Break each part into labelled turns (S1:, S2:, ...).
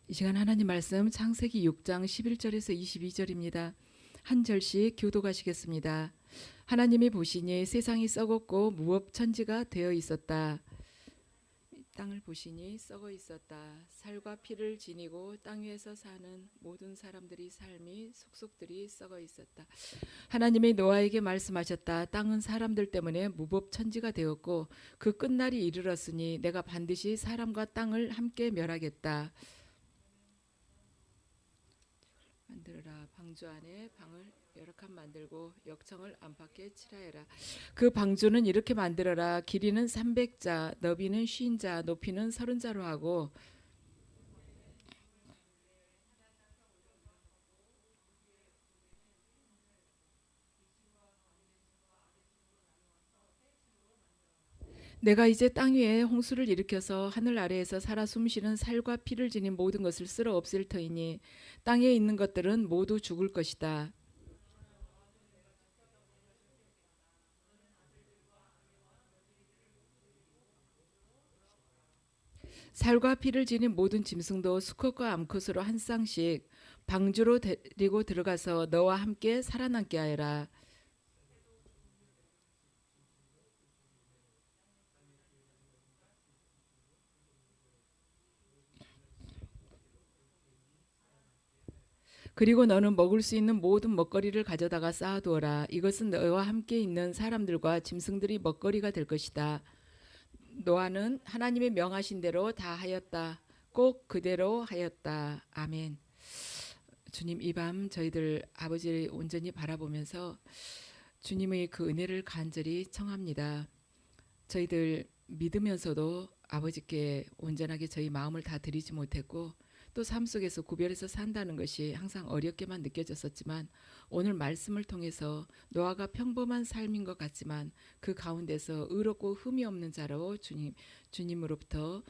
S1: 이 시간 하나님 말씀 창세기 6장 11절에서 22절입니다. 한 절씩 교독하시겠습니다. 하나님이 보시니 세상이 썩었고 무업천지가 되어 있었다. 땅을 보시니 썩어 있었다. 살과 피를 지니고 땅 위에서 사는 모든 사람들이 삶이 속속들이 썩어 있었다. 하나님이 노아에게 말씀하셨다. 땅은 사람들 때문에 무법천지가 되었고 그 끝날이 이르렀으니 내가 반드시 사람과 땅을 함께 멸하겠다. 만들어라. 방주 안에 방을 여러 칸 만들고 역청을 안팎에 칠하여라. 그 방주는 이렇게 만들어라. 길이는 300자, 너비는 50자, 높이는 30자로 하고 내가 이제 땅 위에 홍수를 일으켜서 하늘 아래에서 살아 숨쉬는 살과 피를 지닌 모든 것을 쓸어 없앨 터이니 땅에 있는 것들은 모두 죽을 것이다. 살과 피를 지닌 모든 짐승도 수컷과 암컷으로 한 쌍씩 방주로 데리고 들어가서 너와 함께 살아남게 하여라. 그리고 너는 먹을 수 있는 모든 먹거리를 가져다가 쌓아두어라. 이것은 너와 함께 있는 사람들과 짐승들이 먹거리가 될 것이다. 노아는 하나님의 명하신 대로 다 하였다. 꼭 그대로 하였다. 아멘. 주님, 이 밤 저희들 아버지를 온전히 바라보면서 주님의 그 은혜를 간절히 청합니다. 저희들 믿으면서도 아버지께 온전하게 저희 마음을 다 드리지 못했고 또 삶 속에서 구별해서 산다는 것이 항상 어렵게만 느껴졌었지만 오늘 말씀을 통해서 노아가 평범한 삶인 것 같지만 그 가운데서 의롭고 흠이 없는 자로 주님으로부터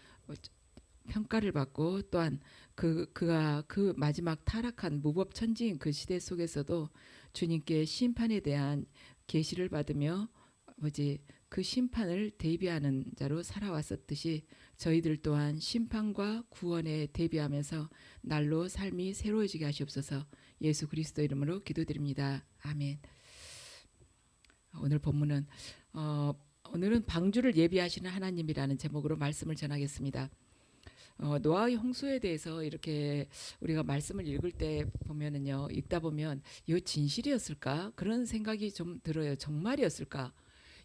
S1: 평가를 받고 또한 그가 그 마지막 타락한 무법천지인 그 시대 속에서도 주님께 심판에 대한 계시를 받으며 아버지 그 심판을 대비하는 자로 살아왔었듯이 저희들 또한 심판과 구원에 대비하면서 날로 삶이 새로워지게 하시옵소서. 예수 그리스도 이름으로 기도드립니다. 아멘. 오늘 본문은 오늘은 방주를 예비하시는 하나님이라는 제목으로 말씀을 전하겠습니다. 노아의 홍수에 대해서 이렇게 우리가 말씀을 읽을 때 보면은요, 읽다 보면 이거 진실이었을까? 그런 생각이 좀 들어요. 정말이었을까?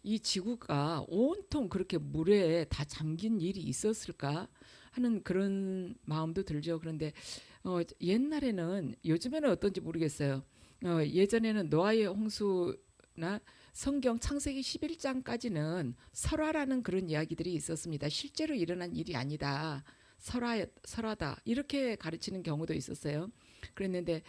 S1: 이 지구가 온통 그렇게 물에 다 잠긴 일이 있었을까 하는 그런 마음도 들죠. 그런데 옛날에는 요즘에는 어떤지 모르겠어요. 예전에는 노아의 홍수나 성경 창세기 11장까지는 설화라는 그런 이야기들이 있었습니다. 실제로 일어난 일이 아니다. 설화다 이렇게 가르치는 경우도 있었어요. 그랬는데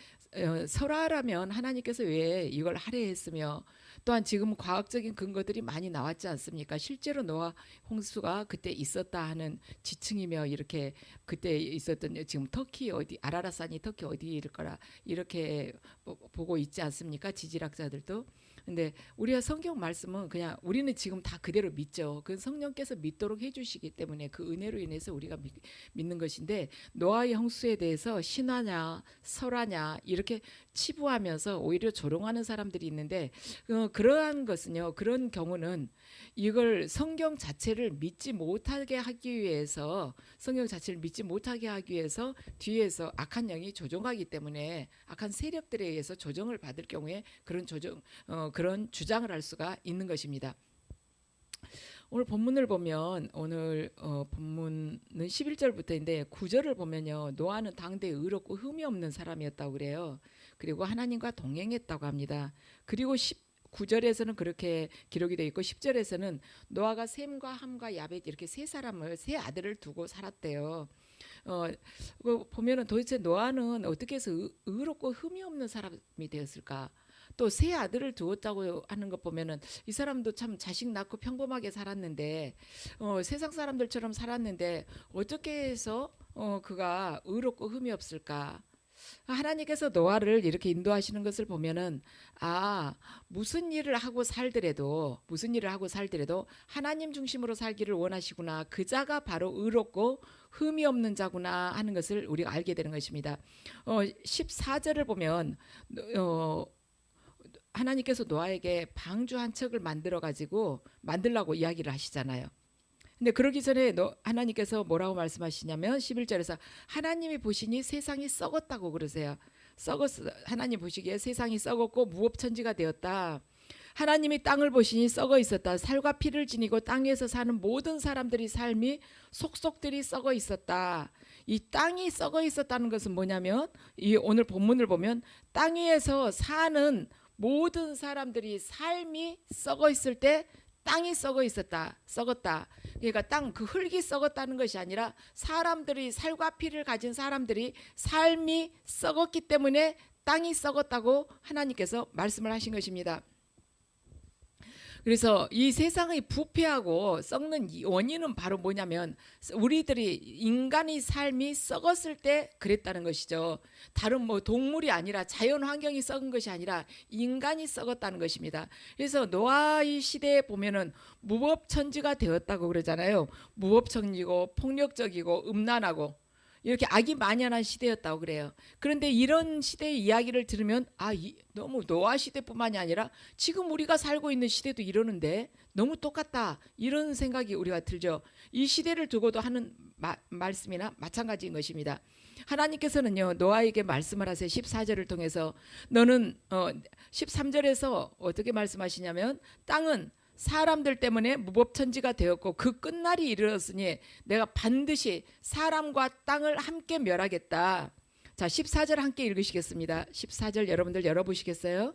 S1: 설화라면 하나님께서 왜 이걸 할애했으며 또한 지금 과학적인 근거들이 많이 나왔지 않습니까? 실제로 노아 홍수가 그때 있었다 하는 지층이며 이렇게 그때 있었던 지금 터키 어디 아라라산이 터키 어디일 거라 이렇게 보고 있지 않습니까? 지질학자들도. 근데 우리가 성경 말씀은 그냥 우리는 지금 다 그대로 믿죠. 그 성령께서 믿도록 해주시기 때문에 그 은혜로 인해서 우리가 믿는 것인데 노아의 홍수에 대해서 신화냐 설화냐 이렇게 치부하면서 오히려 조롱하는 사람들이 있는데 그러한 것은요. 그런 경우는 이걸 성경 자체를 믿지 못하게 하기 위해서 성경 자체를 믿지 못하게 하기 위해서 뒤에서 악한 영이 조종하기 때문에 악한 세력들에 의해서 조정을 받을 경우에 그런 그런 주장을 할 수가 있는 것입니다. 오늘 본문을 보면 오늘 본문은 11절부터인데 9절을 보면요. 노아는 당대 의롭고 흠이 없는 사람이었다고 그래요. 그리고 하나님과 동행했다고 합니다. 그리고 9절에서는 그렇게 기록이 되어 있고 10절에서는 노아가 셈과 함과 야벳 이렇게 세 아들을 두고 살았대요. 보면은 도대체 노아는 어떻게 해서 의롭고 흠이 없는 사람이 되었을까? 또 세 아들을 두었다고 하는 것 보면은 이 사람도 참 자식 낳고 평범하게 살았는데 세상 사람들처럼 살았는데 어떻게 해서 그가 의롭고 흠이 없을까? 하나님께서 노아를 이렇게 인도하시는 것을 보면은 무슨 일을 하고 살더라도 하나님 중심으로 살기를 원하시구나. 그 자가 바로 의롭고 흠이 없는 자구나 하는 것을 우리가 알게 되는 것입니다. 14절을 보면 하나님께서 노아에게 방주 한 척을 만들라고 이야기를 하시잖아요. 근데 그러기 전에 하나님께서 뭐라고 말씀하시냐면 11절에서 하나님이 보시니 세상이 썩었다고 그러세요. 하나님 보시기에 세상이 썩었고 무법천지가 되었다. 하나님이 땅을 보시니 썩어 있었다. 살과 피를 지니고 땅에서 사는 모든 사람들이 삶이 속속들이 썩어 있었다. 이 땅이 썩어 있었다는 것은 뭐냐면 이 오늘 본문을 보면 땅 위에서 사는 모든 사람들이 삶이 썩어 있을 때 땅이 썩었다. 그러니까 그 흙이 썩었다는 것이 아니라 사람들이 살과 피를 가진 사람들이 삶이 썩었기 때문에 땅이 썩었다고 하나님께서 말씀을 하신 것입니다. 그래서 이 세상의 부패하고 썩는 원인은 바로 뭐냐면 우리들이 인간의 삶이 썩었을 때 그랬다는 것이죠. 다른 동물이 아니라 자연 환경이 썩은 것이 아니라 인간이 썩었다는 것입니다. 그래서 노아의 시대에 보면은 무법천지가 되었다고 그러잖아요. 무법천지고 폭력적이고 음란하고 이렇게 악이 만연한 시대였다고 그래요. 그런데 이런 시대의 이야기를 들으면 너무 노아 시대뿐만이 아니라 지금 우리가 살고 있는 시대도 이러는데 너무 똑같다 이런 생각이 우리가 들죠. 이 시대를 두고도 하는 말씀이나 마찬가지인 것입니다. 하나님께서는요 노아에게 말씀을 하세요. 14절을 통해서 너는 13절에서 어떻게 말씀하시냐면 땅은 사람들 때문에 무법천지가 되었고 그 끝날이 이르렀으니 내가 반드시 사람과 땅을 함께 멸하겠다. 자, 14절 함께 읽으시겠습니다. 14절 여러분들 열어보시겠어요?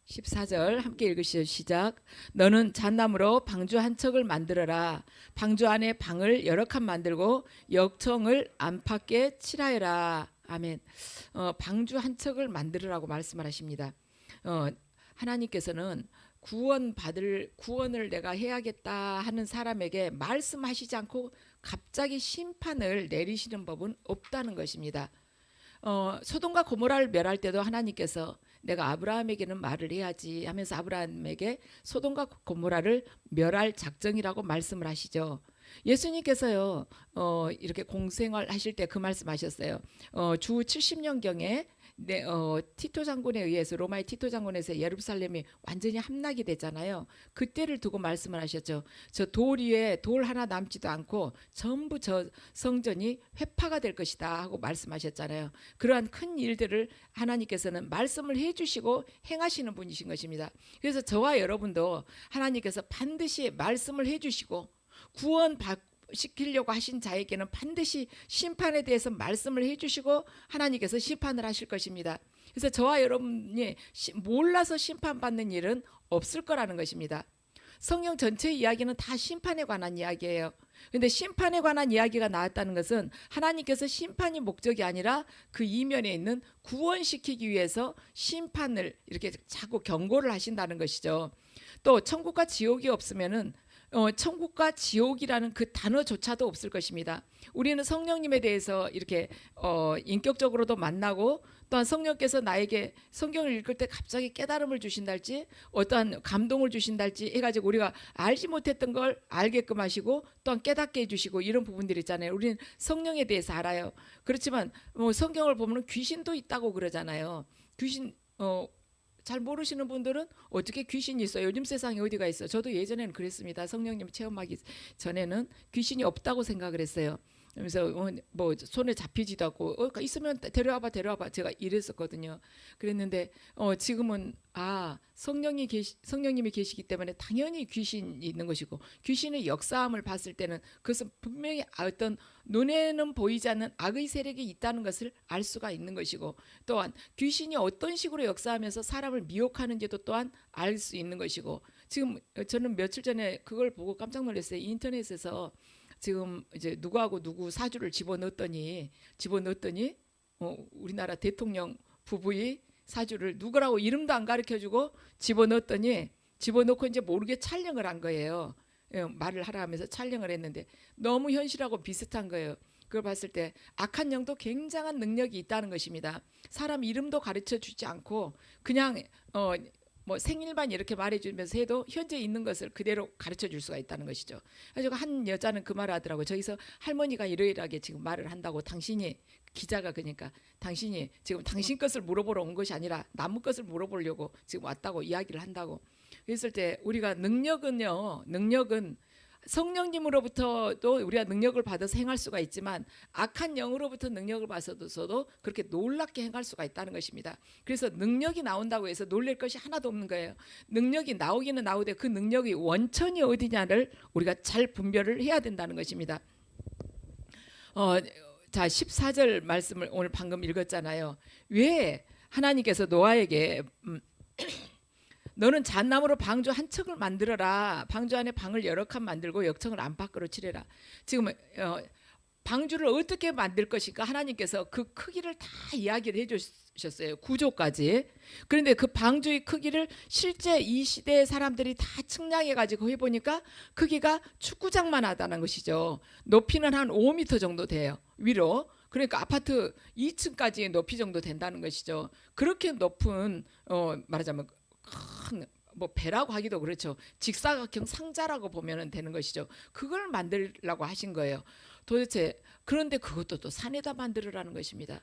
S1: 14절 함께 읽으시죠. 시작. 너는 잣나무로 방주 한 척을 만들어라. 방주 안에 방을 여러 칸 만들고 역청을 안팎에 칠하여라. 아멘. 방주 한 척을 만들으라고 말씀을 하십니다. 하나님께서는 구원을 내가 해야겠다 하는 사람에게 말씀하시지 않고 갑자기 심판을 내리시는 법은 없다는 것입니다. 소돔과 고모라를 멸할 때도 하나님께서 내가 아브라함에게는 말을 해야지 하면서 아브라함에게 소돔과 고모라를 멸할 작정이라고 말씀을 하시죠. 예수님께서요 이렇게 공생활 하실 때 그 말씀하셨어요. 주 70년경에 티토 장군에 의해서 로마의 티토 장군에서 예루살렘이 완전히 함락이 됐잖아요. 그때를 두고 말씀을 하셨죠. 저 돌 위에 돌 하나 남지도 않고 전부 저 성전이 회파가 될 것이다 하고 말씀하셨잖아요. 그러한 큰 일들을 하나님께서는 말씀을 해주시고 행하시는 분이신 것입니다. 그래서 저와 여러분도 하나님께서 반드시 말씀을 해주시고 구원시키려고 하신 자에게는 반드시 심판에 대해서 말씀을 해주시고 하나님께서 심판을 하실 것입니다. 그래서 저와 여러분이 몰라서 심판받는 일은 없을 거라는 것입니다. 성경 전체 이야기는 다 심판에 관한 이야기예요. 그런데 심판에 관한 이야기가 나왔다는 것은 하나님께서 심판이 목적이 아니라 그 이면에 있는 구원시키기 위해서 심판을 이렇게 자꾸 경고를 하신다는 것이죠. 또 천국과 지옥이 없으면은 천국과 지옥이라는 그 단어조차도 없을 것입니다. 우리는 성령님에 대해서 이렇게 인격적으로도 만나고 또한 성령께서 나에게 성경을 읽을 때 갑자기 깨달음을 주신달지 어떠한 감동을 주신달지 해가지고 우리가 알지 못했던 걸 알게끔 하시고 또한 깨닫게 해주시고 이런 부분들이 있잖아요. 우리는 성령에 대해서 알아요. 그렇지만 성경을 보면 귀신도 있다고 그러잖아요. 귀신 잘 모르시는 분들은 어떻게 귀신이 있어요? 요즘 세상에 어디가 있어? 저도 예전에는 그랬습니다. 성령님 체험하기 전에는 귀신이 없다고 생각을 했어요. 그래서 손에 잡히지도 않고 있으면 데려와봐 제가 이랬었거든요. 그랬는데 지금은 성령님이 계시기 때문에 당연히 귀신이 있는 것이고 귀신의 역사함을 봤을 때는 그것은 분명히 어떤 눈에는 보이지 않는 악의 세력이 있다는 것을 알 수가 있는 것이고 또한 귀신이 어떤 식으로 역사하면서 사람을 미혹하는지도 또한 알 수 있는 것이고 지금 저는 며칠 전에 그걸 보고 깜짝 놀랐어요. 인터넷에서 지금 이제 누구하고 누구 사주를 집어넣었더니 우리나라 대통령 부부의 사주를 누구라고 이름도 안 가르쳐주고 집어넣고 이제 모르게 촬영을 한 거예요. 말을 하라 하면서 촬영을 했는데 너무 현실하고 비슷한 거예요. 그걸 봤을 때 악한 영도 굉장한 능력이 있다는 것입니다. 사람 이름도 가르쳐 주지 않고 그냥 뭐 생일만 이렇게 말해주면서 해도 현재 있는 것을 그대로 가르쳐 줄 수가 있다는 것이죠. 그래서 한 여자는 그 말을 하더라고요. 저기서 할머니가 이러이러하게 지금 말을 한다고 당신이 기자가 그러니까 당신이 지금 당신 것을 물어보러 온 것이 아니라 남의 것을 물어보려고 지금 왔다고 이야기를 한다고. 그랬을 때 우리가 능력은 성령님으로부터도 우리가 능력을 받아서 행할 수가 있지만 악한 영으로부터 능력을 받아서도 그렇게 놀랍게 행할 수가 있다는 것입니다. 그래서 능력이 나온다고 해서 놀랄 것이 하나도 없는 거예요. 능력이 나오기는 나오되 그 능력이 원천이 어디냐를 우리가 잘 분별을 해야 된다는 것입니다. 자 14절 말씀을 오늘 방금 읽었잖아요. 왜 하나님께서 노아에게 너는 잣나무로 방주 한 척을 만들어라. 방주 안에 방을 여러 칸 만들고 역청을 안팎으로 칠해라. 지금 방주를 어떻게 만들 것인가 하나님께서 그 크기를 다 이야기를 해주셨어요. 구조까지. 그런데 그 방주의 크기를 실제 이 시대의 사람들이 다 측량해가지고 해보니까 크기가 축구장만 하다는 것이죠. 높이는 한 5m 정도 돼요. 위로. 그러니까 아파트 2층까지의 높이 정도 된다는 것이죠. 그렇게 높은 말하자면 큰 뭐 배라고 하기도 그렇죠. 직사각형 상자라고 보면 되는 것이죠. 그걸 만들라고 하신 거예요. 도대체 그런데 그것도 또 산에다 만들으라는 것입니다.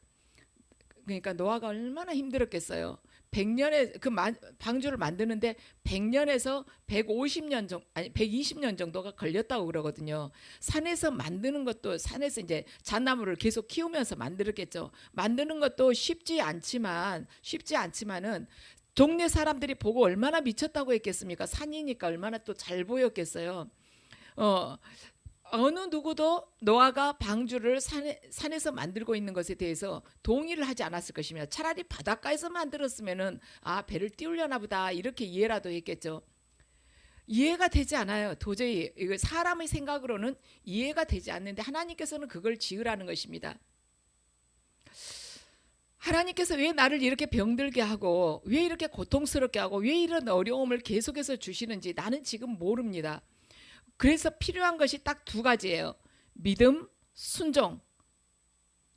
S1: 그러니까 노아가 얼마나 힘들었겠어요. 100년에 그 방주를 만드는데 100년에서 150년 정도 아니 120년 정도가 걸렸다고 그러거든요. 산에서 만드는 것도 산에서 이제 잣나무를 계속 키우면서 만들었겠죠. 만드는 것도 쉽지 않지만은 동네 사람들이 보고 얼마나 미쳤다고 했겠습니까? 산이니까 얼마나 또 잘 보였겠어요. 어느 누구도 노아가 방주를 산에서 만들고 있는 것에 대해서 동의를 하지 않았을 것입니다. 차라리 바닷가에서 만들었으면은 배를 띄우려나 보다 이렇게 이해라도 했겠죠. 이해가 되지 않아요. 도저히 이거 사람의 생각으로는 이해가 되지 않는데 하나님께서는 그걸 지으라는 것입니다. 하나님께서 왜 나를 이렇게 병들게 하고 왜 이렇게 고통스럽게 하고 왜 이런 어려움을 계속해서 주시는지 나는 지금 모릅니다. 그래서 필요한 것이 딱 두 가지예요. 믿음, 순종.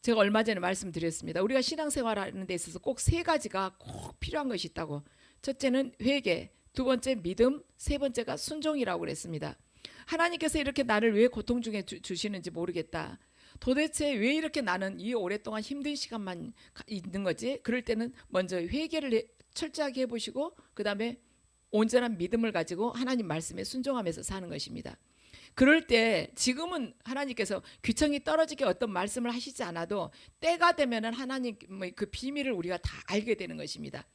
S1: 제가 얼마 전에 말씀드렸습니다. 우리가 신앙생활하는 데 있어서 꼭 세 가지가 꼭 필요한 것이 있다고. 첫째는 회개, 두 번째 믿음, 세 번째가 순종이라고 그랬습니다. 하나님께서 이렇게 나를 왜 고통 중에 주시는지 모르겠다. 도대체 왜 이렇게 나는 이 오랫동안 힘든 시간만 있는 거지? 그럴 때는 먼저 회개를 철저하게 해보시고 그 다음에 온전한 믿음을 가지고 하나님 말씀에 순종하면서 사는 것입니다. 그럴 때 지금은 하나님께서 귀청이 떨어지게 어떤 말씀을 하시지 않아도 때가 되면은 하나님의 그 비밀을 우리가 다 알게 되는 것입니다.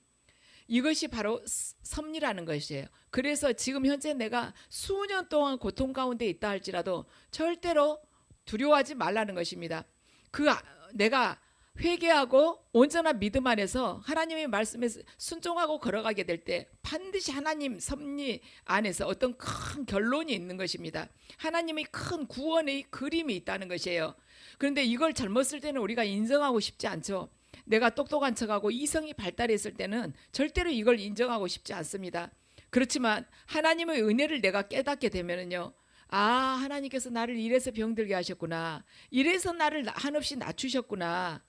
S1: 이것이 바로 섭리라는 것이에요. 그래서 지금 현재 내가 수년 동안 고통 가운데 있다 할지라도 절대로 두려워하지 말라는 것입니다. 내가 회개하고 온전한 믿음 안에서 하나님의 말씀에 순종하고 걸어가게 될 때 반드시 하나님 섭리 안에서 어떤 큰 결론이 있는 것입니다. 하나님의 큰 구원의 그림이 있다는 것이에요. 그런데 이걸 잘못 쓸 때는 우리가 인정하고 싶지 않죠. 내가 똑똑한 척하고 이성이 발달했을 때는 절대로 이걸 인정하고 싶지 않습니다. 그렇지만 하나님의 은혜를 내가 깨닫게 되면은요, 하나님께서 나를 이래서 병들게 하셨구나. 이래서 나를 한없이 낮추셨구나.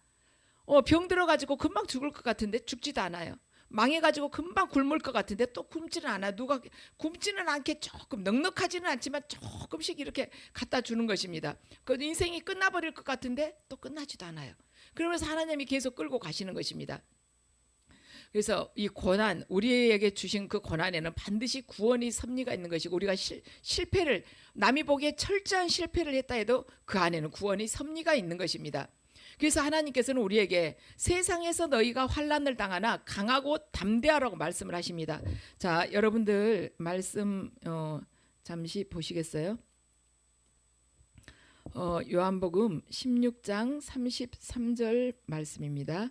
S1: 병들어가지고 금방 죽을 것 같은데 죽지도 않아요. 망해가지고 금방 굶을 것 같은데 또 굶지는 않아. 누가 굶지는 않게 조금 넉넉하지는 않지만 조금씩 이렇게 갖다 주는 것입니다. 그 인생이 끝나버릴 것 같은데 또 끝나지도 않아요. 그러면서 하나님이 계속 끌고 가시는 것입니다. 그래서 이 고난, 우리에게 주신 그 고난에는 반드시 구원의 섭리가 있는 것이고 우리가 실패를 남이 보기에 철저한 실패를 했다 해도 그 안에는 구원의 섭리가 있는 것입니다. 그래서 하나님께서는 우리에게 세상에서 너희가 환난을 당하나 강하고 담대하라고 말씀을 하십니다. 자, 여러분들 말씀 잠시 보시겠어요? 요한복음 16장 33절 말씀입니다.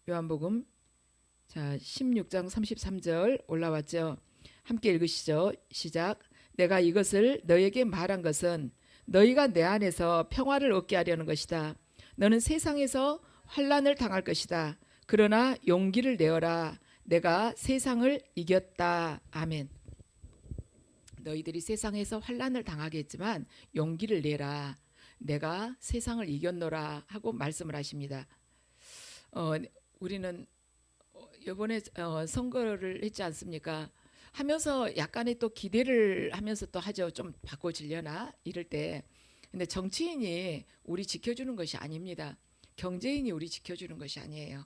S1: 요한복음 16장 33절 올라왔죠. 함께 읽으시죠. 시작. 내가 이것을 너에게 말한 것은 너희가 내 안에서 평화를 얻게 하려는 것이다. 너는 세상에서 환난을 당할 것이다. 그러나 용기를 내어라. 내가 세상을 이겼다. 아멘. 너희들이 세상에서 환난을 당하겠지만 용기를 내라. 내가 세상을 이겼노라 하고 말씀을 하십니다. 우리는 이번에 선거를 했지 않습니까? 하면서 약간의 또 기대를 하면서 또 하죠. 좀 바꿔지려나 이럴 때. 근데 정치인이 우리 지켜주는 것이 아닙니다. 경제인이 우리 지켜주는 것이 아니에요.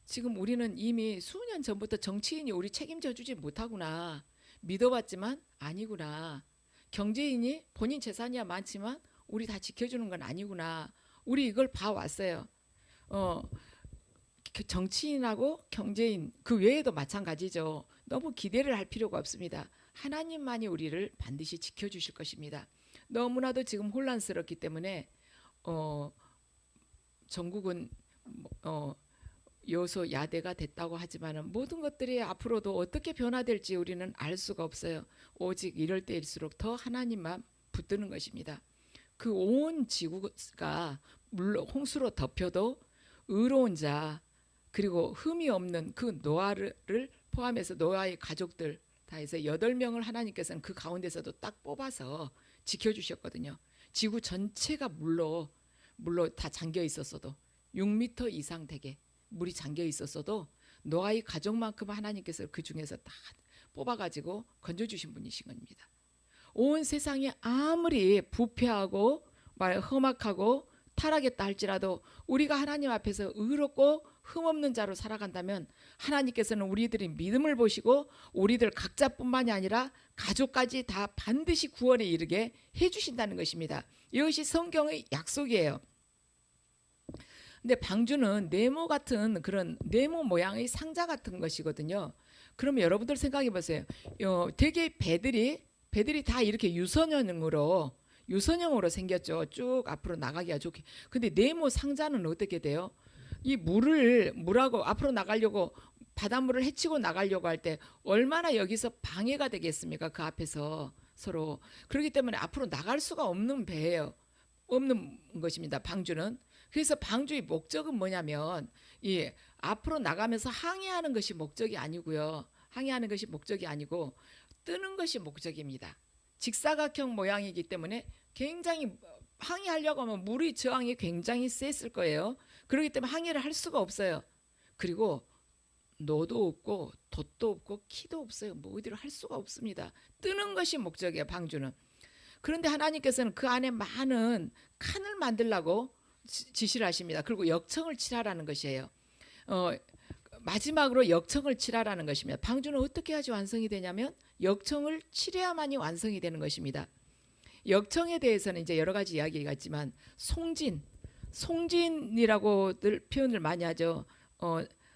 S1: 지금 우리는 이미 수년 전부터 정치인이 우리 책임져 주지 못하구나. 믿어봤지만 아니구나. 경제인이 본인 재산이야 많지만 우리 다 지켜주는 건 아니구나. 우리 이걸 봐왔어요. 정치인하고 경제인 그 외에도 마찬가지죠. 너무 기대를 할 필요가 없습니다. 하나님만이 우리를 반드시 지켜주실 것입니다. 너무나도 지금 혼란스럽기 때문에 전국은 여소 야대가 됐다고 하지만 모든 것들이 앞으로도 어떻게 변화될지 우리는 알 수가 없어요. 오직 이럴 때일수록 더 하나님만 붙드는 것입니다. 그 온 지구가 물론 홍수로 덮여도 의로운 자 그리고 흠이 없는 그 노아를 포함해서 노아의 가족들 다 해서 8명을 하나님께서는 그 가운데서도 딱 뽑아서 지켜주셨거든요. 지구 전체가 물로 다 잠겨 있었어도 6m 이상 되게 물이 잠겨 있었어도 노아의 가족만큼 하나님께서 그 중에서 다 뽑아가지고 건져주신 분이신 겁니다. 온 세상이 아무리 부패하고 험악하고 타락했다 할지라도 우리가 하나님 앞에서 의롭고 흠없는 자로 살아간다면 하나님께서는 우리들의 믿음을 보시고 우리들 각자뿐만이 아니라 가족까지 다 반드시 구원에 이르게 해주신다는 것입니다. 이것이 성경의 약속이에요. 근데 방주는 네모 같은 그런 네모 모양의 상자 같은 것이거든요. 그러면 여러분들 생각해 보세요. 되게 배들이 다 이렇게 유선형으로 생겼죠. 쭉 앞으로 나가기가 좋게. 근데 네모 상자는 어떻게 돼요? 이 물하고 앞으로 나가려고 바닷물을 헤치고 나가려고 할 때 얼마나 여기서 방해가 되겠습니까? 그 앞에서 서로. 그렇기 때문에 앞으로 나갈 수가 없는 배예요. 없는 것입니다. 방주는. 그래서 방주의 목적은 뭐냐면 이 앞으로 나가면서 항해하는 것이 목적이 아니고요. 항해하는 것이 목적이 아니고 뜨는 것이 목적입니다. 직사각형 모양이기 때문에 굉장히 항해하려고 하면 물의 저항이 굉장히 셌을 거예요. 그렇기 때문에 항해를 할 수가 없어요. 그리고 노도 없고 돛도 없고 키도 없어요. 뭐 어디로 할 수가 없습니다. 뜨는 것이 목적이에요. 방주는. 그런데 하나님께서는 그 안에 많은 칸을 만들라고 지시를 하십니다. 그리고 역청을 칠하라는 것이에요. 마지막으로 역청을 칠하라는 것입니다. 방주는 어떻게 해야지 완성이 되냐면 역청을 칠해야만이 완성이 되는 것입니다. 역청에 대해서는 이제 여러 가지 이야기가 있지만 송진이라고들 표현을 많이 하죠.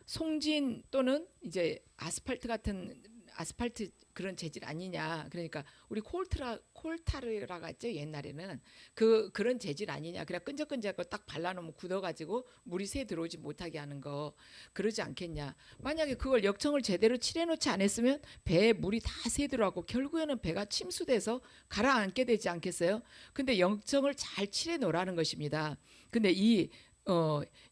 S1: 송진 또는 이제 아스팔트 그런 재질 아니냐. 그러니까 우리 콜타르라가 했죠. 옛날에는 그런 재질 아니냐. 그냥 끈적끈적하고 딱 발라놓으면 굳어가지고 물이 새 들어오지 못하게 하는 거 그러지 않겠냐. 만약에 그걸 역청을 제대로 칠해놓지 않았으면 배에 물이 다 새 들어가고 결국에는 배가 침수돼서 가라앉게 되지 않겠어요? 근데 역청을 잘 칠해놓으라는 것입니다. 근데 이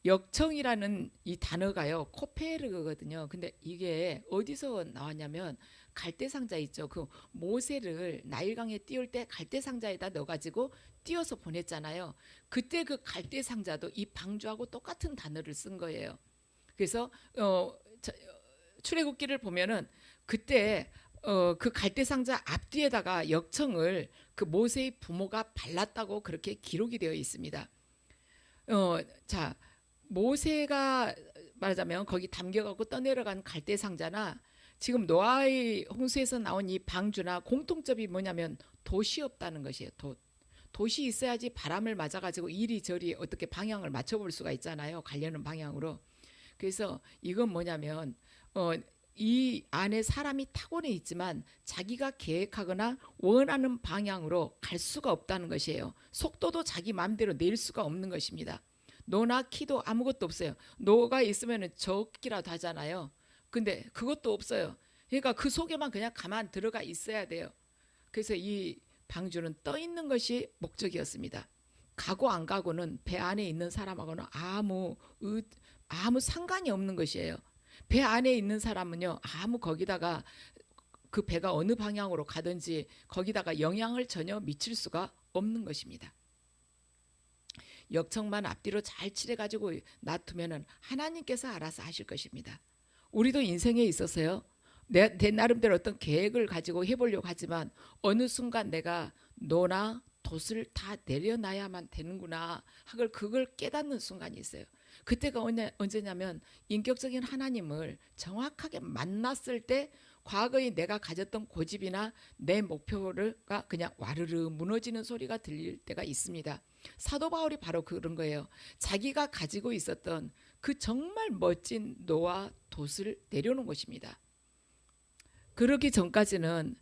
S1: 역청이라는 이 단어가요 코페르거든요. 근데 이게 어디서 나왔냐면 갈대상자 있죠. 그 모세를 나일강에 띄울 때 갈대상자에다 넣어가지고 띄워서 보냈잖아요. 그때 그 갈대상자도 이 방주하고 똑같은 단어를 쓴 거예요. 그래서 출애굽기를 보면은 그때 그 갈대상자 앞뒤에다가 역청을 그 모세의 부모가 발랐다고 그렇게 기록이 되어 있습니다. 자, 모세가 말하자면 거기 담겨갖고 떠내려간 갈대상자나 지금 노아의 홍수에서 나온 이 방주나 공통점이 뭐냐면 돛이 없다는 것이에요. 돛이 있어야지 바람을 맞아가지고 이리저리 어떻게 방향을 맞춰볼 수가 있잖아요. 가려는 방향으로. 그래서 이건 뭐냐면 이 안에 사람이 타고는 있지만 자기가 계획하거나 원하는 방향으로 갈 수가 없다는 것이에요. 속도도 자기 마음대로 낼 수가 없는 것입니다. 노나 키도 아무것도 없어요. 노가 있으면 적기라도 하잖아요. 근데 그것도 없어요. 그러니까 그 속에만 그냥 가만 들어가 있어야 돼요. 그래서 이 방주는 떠 있는 것이 목적이었습니다. 가고 안 가고는 배 안에 있는 사람하고는 아무 상관이 없는 것이에요. 배 안에 있는 사람은요 아무 거기다가 그 배가 어느 방향으로 가든지 거기다가 영향을 전혀 미칠 수가 없는 것입니다. 역청만 앞뒤로 잘 칠해가지고 놔두면은 하나님께서 알아서 하실 것입니다. 우리도 인생에 있어서요, 내 나름대로 어떤 계획을 가지고 해보려고 하지만 어느 순간 내가 노나 돛을 다 내려놔야만 되는구나 하걸 그걸 깨닫는 순간이 있어요. 그때가 언제냐면 인격적인 하나님을 정확하게 만났을 때 과거에 내가 가졌던 고집이나 내 목표가 그냥 와르르 무너지는 소리가 들릴 때가 있습니다. 사도 바울이 바로 그런 거예요. 자기가 가지고 있었던 그 정말 멋진 노와 돛을 내려놓은 것입니다. 그러기 전까지는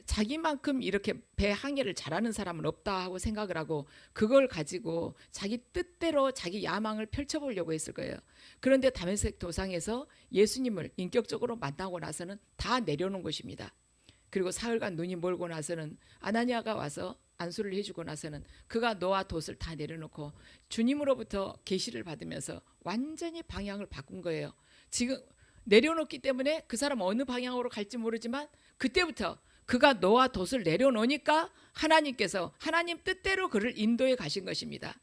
S1: 자기만큼 이렇게 배 항해를 잘하는 사람은 없다 하고 생각을 하고 그걸 가지고 자기 뜻대로 자기 야망을 펼쳐보려고 했을 거예요. 그런데 다메섹 도상에서 예수님을 인격적으로 만나고 나서는 다 내려놓은 것입니다. 그리고 사흘간 눈이 멀고 나서는 아나니아가 와서 안수를 해주고 나서는 그가 노와 돛을 다 내려놓고 주님으로부터 계시를 받으면서 완전히 방향을 바꾼 거예요. 지금 내려놓기 때문에 그 사람 어느 방향으로 갈지 모르지만 그때부터 그가 노와 돛을 내려놓으니까 하나님께서 하나님 뜻대로 그를 인도해 가신 것입니다.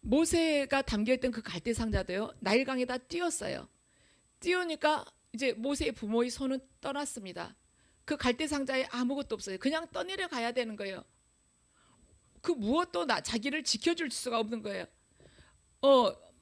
S1: 모세가 담겨있던 그 갈대 상자도요, 나일강에다 띄웠어요. 띄우니까 이제 모세의 부모의 손은 떠났습니다. 그 갈대 상자에 아무것도 없어요. 그냥 떠내려 가야 되는 거예요. 그 무엇도 자기를 지켜줄 수가 없는 거예요.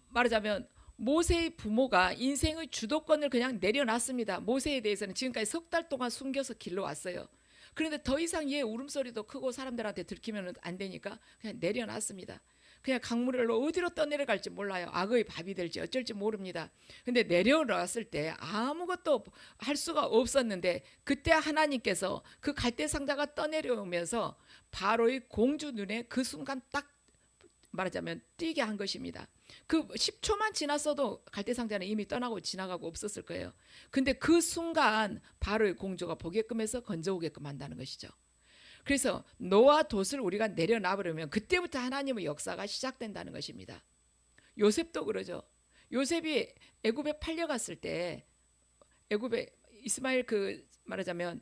S1: 말하자면 모세의 부모가 인생의 주도권을 그냥 내려놨습니다. 모세에 대해서는 지금까지 석 달 동안 숨겨서 길러왔어요. 그런데 더 이상 얘 울음소리도 크고 사람들한테 들키면 안 되니까 그냥 내려놨습니다. 그냥 강물로 어디로 떠내려갈지 몰라요. 악의 밥이 될지 어쩔지 모릅니다. 근데 내려놨을 때 아무것도 할 수가 없었는데 그때 하나님께서 그 갈대 상자가 떠내려오면서 바로의 공주 눈에 그 순간 딱 말하자면 띄게 한 것입니다. 그 10초만 지났어도 갈대 상자는 이미 떠나고 지나가고 없었을 거예요. 근데 그 순간 바로의 공주가 보게끔 해서 건져오게끔 한다는 것이죠. 그래서 노와 돛을 우리가 내려놔버리면 그때부터 하나님의 역사가 시작된다는 것입니다. 요셉도 그러죠. 요셉이 애굽에 팔려갔을 때 애굽에 이스마엘 말하자면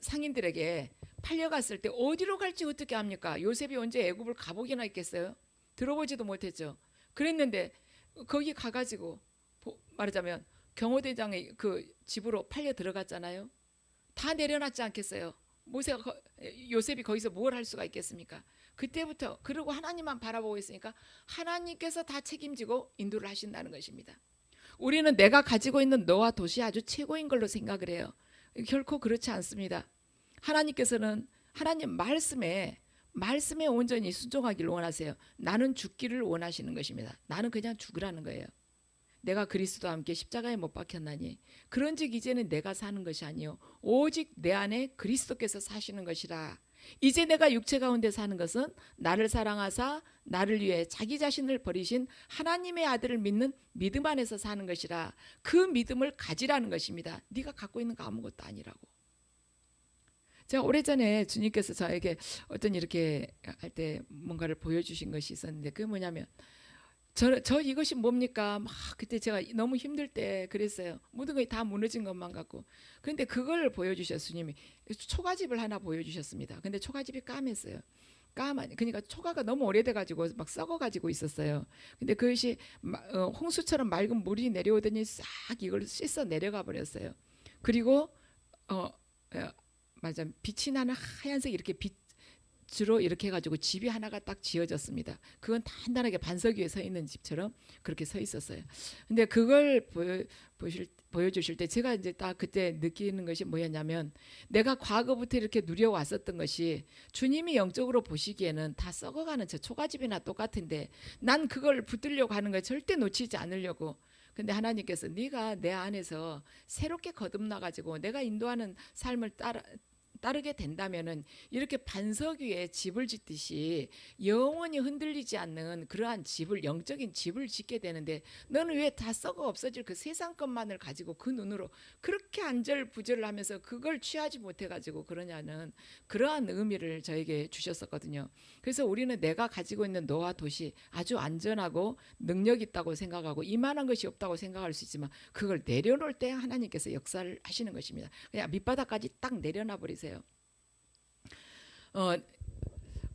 S1: 상인들에게 팔려갔을 때 어디로 갈지 어떻게 합니까? 요셉이 언제 애굽을 가보기나 했겠어요? 들어보지도 못했죠. 그랬는데 거기 가가지고 말하자면 경호대장의 그 집으로 팔려 들어갔잖아요. 다 내려놨지 않겠어요? 요셉이 거기서 뭘 할 수가 있겠습니까? 그때부터 그러고 하나님만 바라보고 있으니까 하나님께서 다 책임지고 인도를 하신다는 것입니다. 우리는 내가 가지고 있는 노와 돛이 아주 최고인 걸로 생각을 해요. 결코 그렇지 않습니다. 하나님께서는 하나님 말씀에 온전히 순종하기를 원하세요. 나는 죽기를 원하시는 것입니다. 나는 그냥 죽으라는 거예요. 내가 그리스도와 함께 십자가에 못 박혔나니 그런즉 이제는 내가 사는 것이 아니요 오직 내 안에 그리스도께서 사시는 것이라. 이제 내가 육체 가운데 사는 것은 나를 사랑하사 나를 위해 자기 자신을 버리신 하나님의 아들을 믿는 믿음 안에서 사는 것이라. 그 믿음을 가지라는 것입니다. 네가 갖고 있는 거 아무것도 아니라고. 제가 오래전에 주님께서 저에게 어떤 이렇게 할 때 뭔가를 보여주신 것이 있었는데 그게 뭐냐면 저 이것이 뭡니까? 막 그때 제가 너무 힘들 때 그랬어요. 모든 것이 다 무너진 것만 같고. 그런데 그걸 보여주셨어요. 주님이 초가집을 하나 보여주셨습니다. 근데 초가집이 까맸어요. 그러니까 초가가 너무 오래돼가지고 막 썩어가지고 있었어요. 근데 그것이 홍수처럼 맑은 물이 내려오더니 싹 이걸 씻어 내려가 버렸어요. 그리고 맞아, 빛이 나는 하얀색 이렇게 빛으로 이렇게 해가지고 집이 하나가 딱 지어졌습니다. 그건 단단하게 반석 위에 서 있는 집처럼 그렇게 서 있었어요. 근데 그걸 보여주실 때 제가 이제 딱 그때 느끼는 것이 뭐였냐면 내가 과거부터 이렇게 누려왔었던 것이 주님이 영적으로 보시기에는 다 썩어가는 저 초가집이나 똑같은데 난 그걸 붙들려고 하는 걸 절대 놓치지 않으려고. 근데 하나님께서 네가 내 안에서 새롭게 거듭나가지고 내가 인도하는 삶을 따르게 된다면은 이렇게 반석 위에 집을 짓듯이 영원히 흔들리지 않는 그러한 집을, 영적인 집을 짓게 되는데, 너는 왜 다 썩어 없어질 그 세상 것만을 가지고 그 눈으로 그렇게 안절부절을 하면서 그걸 취하지 못해 가지고 그러냐는 그러한 의미를 저에게 주셨었거든요. 그래서 우리는 내가 가지고 있는 노아 도시 아주 안전하고 능력 있다고 생각하고 이만한 것이 없다고 생각할 수 있지만, 그걸 내려놓을 때 하나님께서 역사를 하시는 것입니다. 그냥 밑바닥까지 딱 내려놔 버리세요.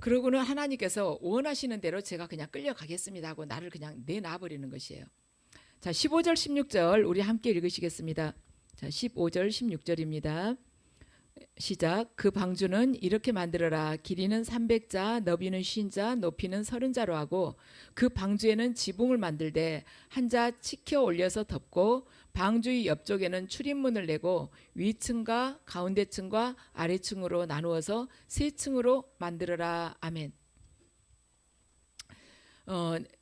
S1: 그러고는 하나님께서 원하시는 대로 제가 그냥 끌려가겠습니다 하고 나를 그냥 내놔 버리는 것이에요. 자, 15절 16절 우리 함께 읽으시겠습니다. 자, 15절 16절입니다. 시작. 그 방주는 이렇게 만들어라. 길이는 300자, 너비는 50자, 높이는 30자로 하고, 그 방주에는 지붕을 만들되 한 자 치켜 올려서 덮고, 방주의 옆쪽에는 출입문을 내고 위층과 가운데층과 아래층으로 나누어서 세 층으로 만들어라. 아멘.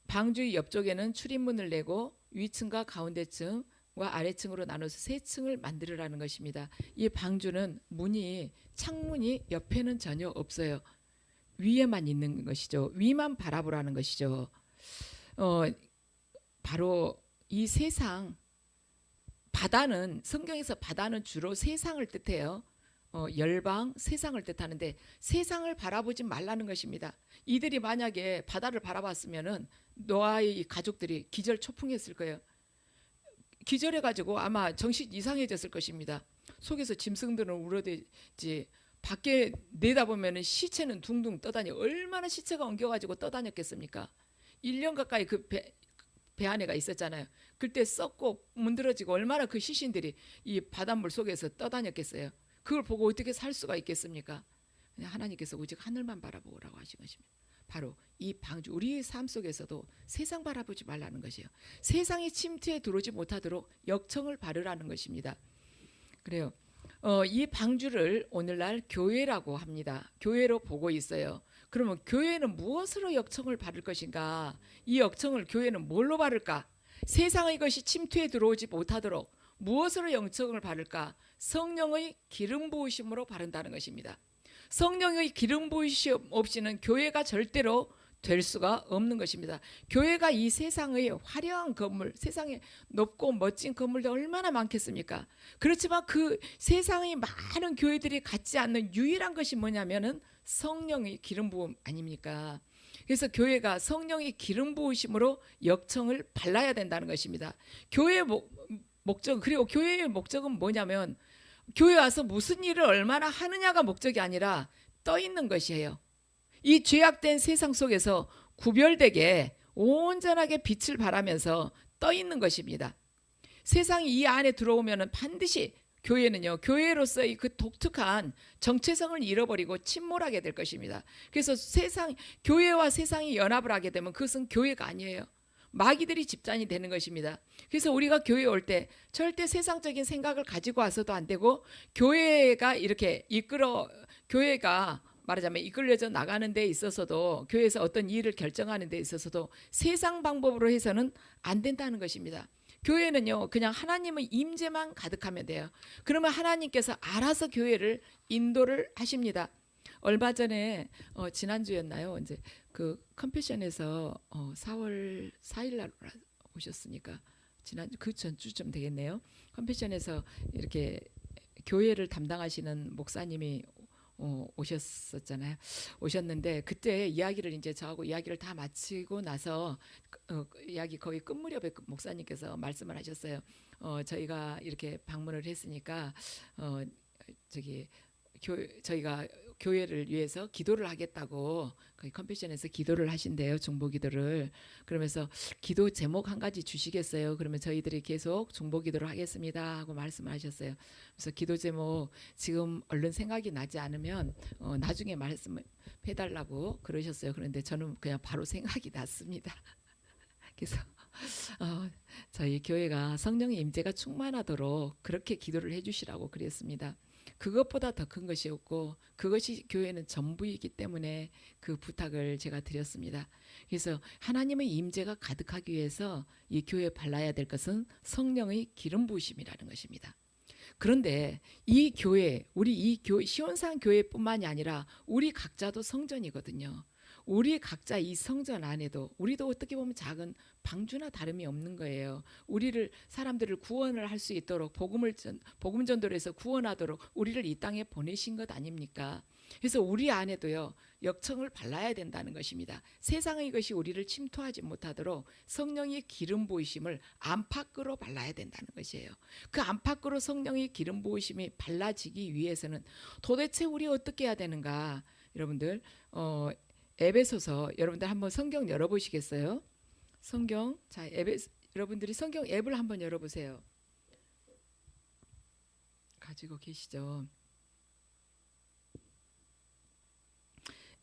S1: 방주의 옆쪽에는 출입문을 내고 위층과 가운데층 와 아래층으로 나눠서 세 층을 만들으라는 것입니다. 이 방주는 문이, 창문이 옆에는 전혀 없어요. 위에만 있는 것이죠. 위만 바라보라는 것이죠. 바로 이 세상, 바다는, 성경에서 바다는 주로 세상을 뜻해요. 열방, 세상을 뜻하는데 세상을 바라보지 말라는 것입니다. 이들이 만약에 바다를 바라봤으면은 노아의 가족들이 기절초풍했을 거예요. 기절해가지고 아마 정신 이상해졌을 것입니다. 속에서 짐승들은 울어대지 밖에 내다보면 시체는 둥둥 떠다니, 얼마나 시체가 엉겨가지고 떠다녔겠습니까? 1년 가까이 그 배 안에가 있었잖아요. 그때 썩고 문드러지고 얼마나 그 시신들이 이 바닷물 속에서 떠다녔겠어요. 그걸 보고 어떻게 살 수가 있겠습니까? 하나님께서 오직 하늘만 바라보라고 하신 것입니다. 바로 이 방주, 우리의 삶 속에서도 세상 바라보지 말라는 것이에요. 세상이 침투에 들어오지 못하도록 역청을 바르라는 것입니다. 그래요. 이 방주를 오늘날 교회라고 합니다. 교회로 보고 있어요. 그러면 교회는 무엇으로 역청을 바를 것인가? 이 역청을 교회는 뭘로 바를까? 세상의 것이 침투에 들어오지 못하도록 무엇으로 역청을 바를까? 성령의 기름 부으심으로 바른다는 것입니다. 성령의 기름 부으심 없이는 교회가 절대로 될 수가 없는 것입니다. 교회가 이 세상의 화려한 건물, 세상에 높고 멋진 건물도 얼마나 많겠습니까? 그렇지만 그 세상의 많은 교회들이 갖지 않는 유일한 것이 뭐냐면은 성령의 기름 부음 아닙니까? 그래서 교회가 성령의 기름 부으심으로 역청을 발라야 된다는 것입니다. 교회의 목적, 그리고 교회의 목적은 뭐냐면 교회 와서 무슨 일을 얼마나 하느냐가 목적이 아니라 떠 있는 것이에요. 이 죄악된 세상 속에서 구별되게 온전하게 빛을 발하면서 떠 있는 것입니다. 세상이 이 안에 들어오면 반드시 교회는요, 교회로서의 그 독특한 정체성을 잃어버리고 침몰하게 될 것입니다. 그래서 교회와 세상이 연합을 하게 되면 그것은 교회가 아니에요. 마귀들이 집단이 되는 것입니다. 그래서 우리가 교회에 올 때 절대 세상적인 생각을 가지고 와서도 안 되고, 교회가 이렇게 교회가 말하자면 이끌려져 나가는 데 있어서도, 교회에서 어떤 일을 결정하는 데 있어서도 세상 방법으로 해서는 안 된다는 것입니다. 교회는요, 그냥 하나님의 임재만 가득하면 돼요. 그러면 하나님께서 알아서 교회를 인도를 하십니다. 얼마 전에 지난주였나요? 이제 그 컴패션에서 4월 4일 날 오셨으니까 지난주 그 전주쯤 되겠네요. 컴패션에서 이렇게 교회를 담당하시는 목사님이 오셨었잖아요. 오셨는데 그때 이야기를 이제 저하고 이야기를 다 마치고 나서 이야기 거의 끝 무렵에 목사님께서 말씀을 하셨어요. 저희가 이렇게 방문을 했으니까 저희가 교회를 위해서 기도를 하겠다고 거의 컴패션에서 기도를 하신대요. 중보기도를. 그러면서 기도 제목 한 가지 주시겠어요? 그러면 저희들이 계속 중보기도를 하겠습니다 하고 말씀을 하셨어요. 그래서 기도 제목 지금 얼른 생각이 나지 않으면 나중에 말씀해달라고 그러셨어요. 그런데 저는 그냥 바로 생각이 났습니다. 그래서 저희 교회가 성령의 임재가 충만하도록 그렇게 기도를 해주시라고 그랬습니다. 그것보다 더 큰 것이 없고 그것이 교회는 전부이기 때문에 그 부탁을 제가 드렸습니다. 그래서 하나님의 임재가 가득하기 위해서 이 교회에 발라야 될 것은 성령의 기름 부으심이라는 것입니다. 그런데 이 교회, 우리 이 시온산 교회뿐만이 아니라 우리 각자도 성전이거든요. 우리 각자 이 성전 안에도 우리도 어떻게 보면 작은 방주나 다름이 없는 거예요. 우리를 사람들을 구원을 할 수 있도록 복음 전도를 해서 구원하도록 우리를 이 땅에 보내신 것 아닙니까? 그래서 우리 안에도요 역청을 발라야 된다는 것입니다. 세상의 것이 우리를 침투하지 못하도록 성령의 기름 부으심을 안팎으로 발라야 된다는 것이에요. 그 안팎으로 성령의 기름 부으심이 발라지기 위해서는 도대체 우리 어떻게 해야 되는가? 여러분들 에베소서 여러분들 한번 성경 열어보시겠어요? 성경 자 여러분들이 성경 앱을 한번 열어보세요. 가지고 계시죠?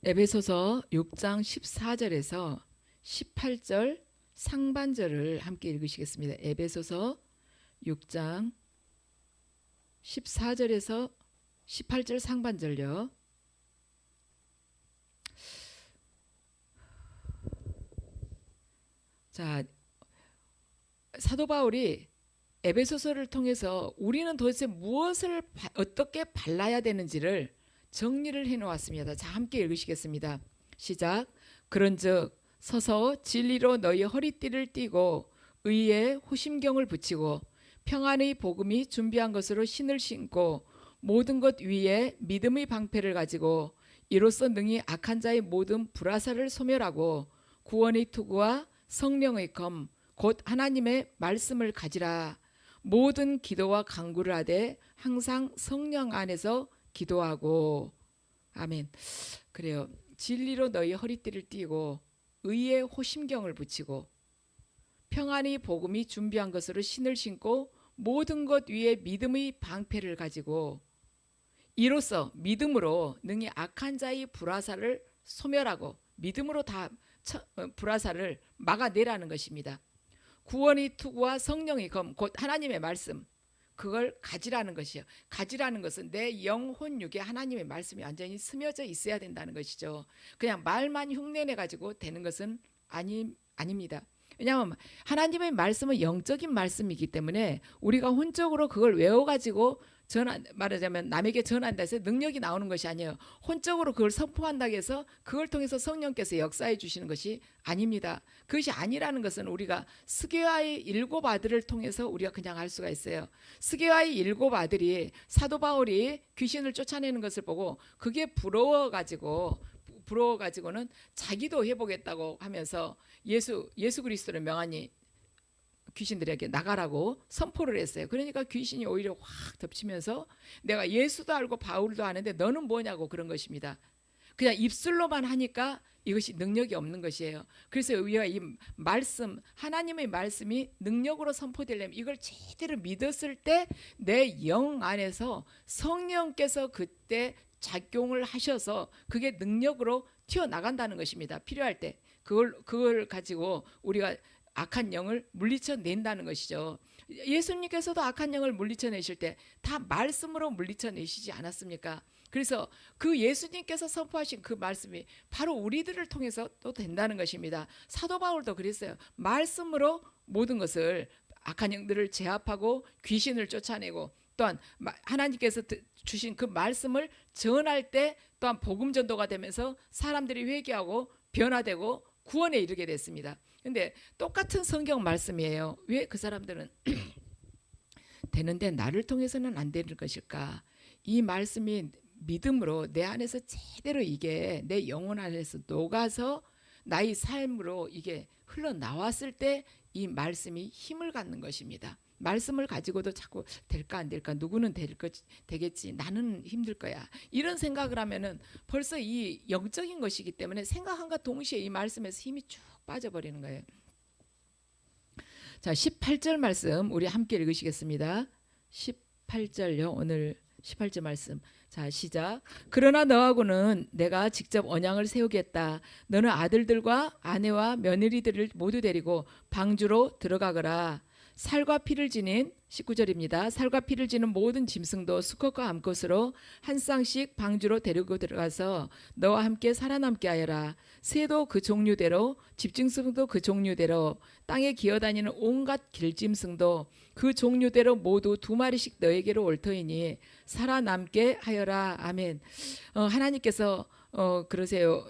S1: 에베소서 6장 14절에서 18절 상반절을 함께 읽으시겠습니다. 에베소서 6장 14절에서 18절 상반절요. 자, 사도 바울이 에베소서를 통해서 우리는 도대체 무엇을 어떻게 발라야 되는지를 정리를 해놓았습니다. 자, 함께 읽으시겠습니다. 시작. 그런즉 서서 진리로 너희 허리띠를 띠고 의에 호심경을 붙이고 평안의 복음이 준비한 것으로 신을 신고 모든 것 위에 믿음의 방패를 가지고 이로써 능히 악한 자의 모든 불화살을 소멸하고 구원의 투구와 성령의 검 곧 하나님의 말씀을 가지라. 모든 기도와 간구를 하되 항상 성령 안에서 기도하고. 아멘. 그래요. 진리로 너희 허리띠를 띠고 의에 호심경을 붙이고 평안의 복음이 준비한 것으로 신을 신고 모든 것 위에 믿음의 방패를 가지고 이로써 믿음으로 능히 악한 자의 불화살을 소멸하고 믿음으로 다 불화살을 막아내라는 것입니다. 구원의 투구와 성령의 검 곧 하나님의 말씀 그걸 가지라는 것이요. 가지라는 것은 내 영혼 육에 하나님의 말씀이 완전히 스며져 있어야 된다는 것이죠. 그냥 말만 흉내내 가지고 되는 것은 아닙니다. 왜냐하면 하나님의 말씀은 영적인 말씀이기 때문에 우리가 혼적으로 그걸 외워가지고 말하자면 남에게 전한다 해서 능력이 나오는 것이 아니에요. 혼적으로 그걸 선포한다고 해서 그걸 통해서 성령께서 역사해 주시는 것이 아닙니다. 그것이 아니라는 것은 우리가 스게와의 7 아들을 통해서 우리가 그냥 알 수가 있어요. 스게와의 7 아들이 사도 바울이 귀신을 쫓아내는 것을 보고 그게 부러워가지고는 자기도 해보겠다고 하면서 예수 그리스도를 명하니 귀신들에게 나가라고 선포를 했어요. 그러니까 귀신이 오히려 확 덮치면서 내가 예수도 알고 바울도 아는데 너는 뭐냐고 그런 것입니다. 그냥 입술로만 하니까 이것이 능력이 없는 것이에요. 그래서 우리가 이 말씀, 하나님의 말씀이 능력으로 선포되려면 이걸 제대로 믿었을 때 내 영 안에서 성령께서 그때 작용을 하셔서 그게 능력으로 튀어나간다는 것입니다. 필요할 때 그걸 가지고 우리가 악한 영을 물리쳐낸다는 것이죠. 예수님께서도 악한 영을 물리쳐내실 때 다 말씀으로 물리쳐내시지 않았습니까? 그래서 그 예수님께서 선포하신 그 말씀이 바로 우리들을 통해서 또 된다는 것입니다. 사도 바울도 그랬어요. 말씀으로 모든 것을 악한 영들을 제압하고 귀신을 쫓아내고 또한 하나님께서 주신 그 말씀을 전할 때 또한 복음 전도가 되면서 사람들이 회개하고 변화되고 구원에 이르게 됐습니다. 근데 똑같은 성경 말씀이에요. 왜 그 사람들은 되는데 나를 통해서는 안 되는 것일까? 이 말씀이 믿음으로 내 안에서 제대로 이게 내 영혼 안에서 녹아서 나의 삶으로 이게 흘러나왔을 때 이 말씀이 힘을 갖는 것입니다. 말씀을 가지고도 자꾸 될까 안 될까, 누구는 되겠지, 나는 힘들 거야, 이런 생각을 하면은 벌써 이 영적인 것이기 때문에 생각한과 동시에 이 말씀에서 힘이 쭉 빠져버리는 거예요. 자, 18절 말씀 우리 함께 읽으시겠습니다. 18절요. 오늘 18절 말씀. 자, 시작. 그러나 너하고는 내가 직접 언약을 세우겠다. 너는 아들들과 아내와 며느리들을 모두 데리고 방주로 들어가거라. 살과 피를 지닌 19절입니다. 살과 피를 지닌 모든 짐승도 수컷과 암컷으로 한 쌍씩 방주로 데리고 들어가서 너와 함께 살아남게 하여라. 새도 그 종류대로 집짐승도 그 종류대로 땅에 기어다니는 온갖 길짐승도 그 종류대로 모두 2마리씩 너에게로 올 터이니 살아남게 하여라. 아멘. 하나님께서 그러세요.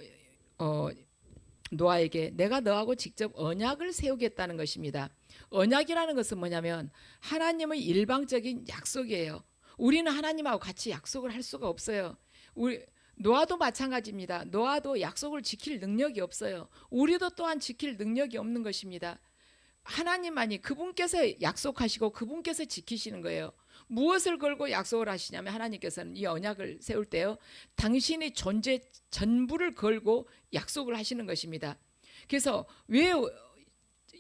S1: 노아에게 내가 너하고 직접 언약을 세우겠다는 것입니다. 언약이라는 것은 뭐냐면 하나님의 일방적인 약속이에요. 우리는 하나님하고 같이 약속을 할 수가 없어요. 노아도 마찬가지입니다. 노아도 약속을 지킬 능력이 없어요. 우리도 또한 지킬 능력이 없는 것입니다. 하나님만이 그분께서 약속하시고 그분께서 지키시는 거예요. 무엇을 걸고 약속을 하시냐면 하나님께서는 이 언약을 세울 때요, 당신의 존재 전부를 걸고 약속을 하시는 것입니다. 그래서 왜